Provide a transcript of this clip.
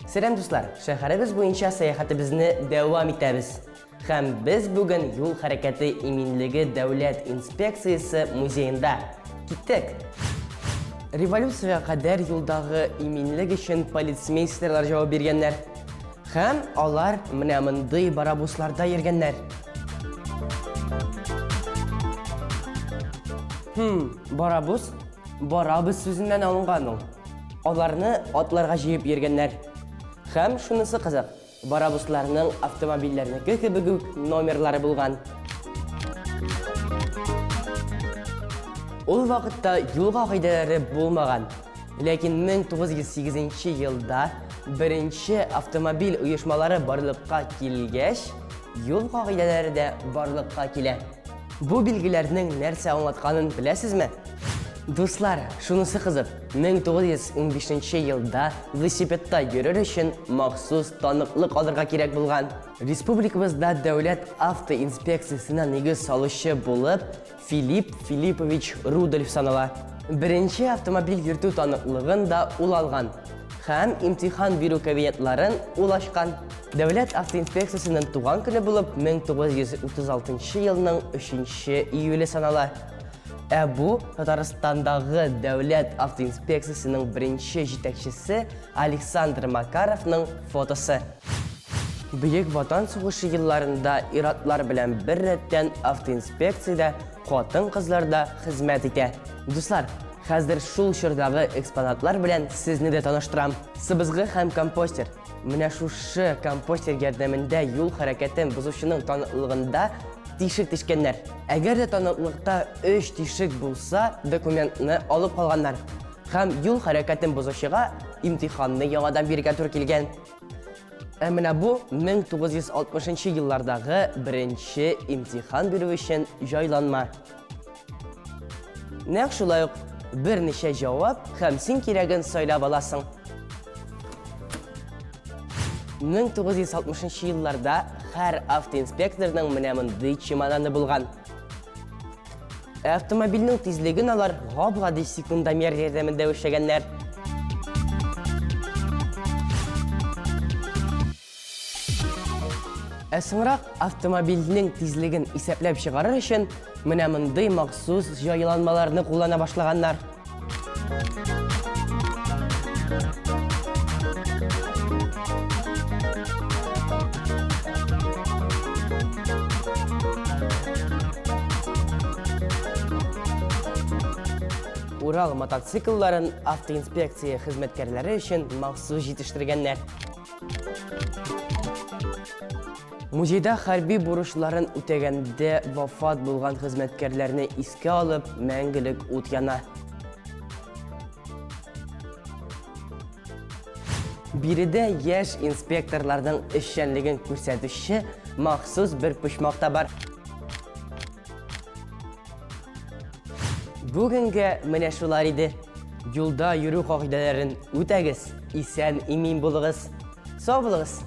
Selam dostlar, şəhərimiz boyunca səyahətimizni davam etəmiz. Həm biz bugün yol hərəkəti eminliği Dövlət İnspeksiyası muzeyində gittik. Revolyusiyaya qədər yoldağı eminlik üçün polismeysterlər cavab vergənlər. Həm onlar mənəmindi barabuslarda yergənlər. Barabus sözündən alınğanın. Onlarını atlarga jeyip yergənlər. Hem şunысы қызық, barabuslarının avtomobillerine kökü-bükük номерлары bulgan. Ol vaqtda yol qaidaları bulmagan. Lakin 1908 yılda birinci avtomobil uyuşmaları barlıqqa kelgeç, yol qaidaları da barlıqqa kele. Bu bilgilerinin нәрсе anlatqanın biləsizmi? Dostlar, şunысы қызық, 1915 yılda велосипедта yürür үшін махсус tanıqlıq alırga керек bulgan. Республикамызда Dövlət Avto İnspeksiyasına негіз salışı bulup Filip Filipovich Rudolf sanala. Birinci avtomobil yürütü tanıqlığın da ul algan. Hem imtihan veru kaviyatların ulaşkan. Dövlət Avto İnspeksiyasının tuğan günü bulup 1936 yılının 3 iyuli sanala. Bu Tataristan'dağı Dövlət Avto İnspeksiyasının birinci жетекçisi Aleksandr Makarov'ның fotosu. Büyük Vatan Soğuşı yıllarında iratlar bilen bir retten Avto İnspeksiyada qатын kızlarda hizmet ete. Dostlar, hazır şul şurdağı eksponatlar bilen sizni de tanıştıram. Sibizgi hem komposter. Mine şuшы komposter yardımında yol hareketin buzuşunun tanıklığında tişik tişkenler. Eğer de tanıklıkta 3 tişik bulsa dokumentini alıp kalganlar. Hem yol hareketin bozuşuğa imtihanını yağadan birge tur kelgen. Emine bu 1960 yıllardağı birinci imtihan bürü için jaylanma. Nek şulayık bir neşe cevap hem sen keregin söylep alasın. 1960 yıllarda her avto inspektörünün mənəmində çimananı bulgan. Avtomobilinin tezligini alar qabğadı sekundamer yardımında ölçəgənlər. Sonra avtomobilinin tezligini hesaplayıp çıkarır için mənəmində məxsus jaylanmalarını kullana başlaganlar. Ural motosikleların avto inspeksiya hizmetkarları için mahsus yetiştirgenler. Muzeyda harbi buruşların ötegende vafat bulgan hizmetkarlarını iske alıp мәңгілік o'tgana. Biride yaş inspektorlardan işçenligin ko'rsatuvchi maxsus bir pushmoqda var. Bugungi mana shular edi. Yo'lda yuru qoidalarini o'tagiz, esen emin bo'ling'iz. Sog' bo'ling'iz.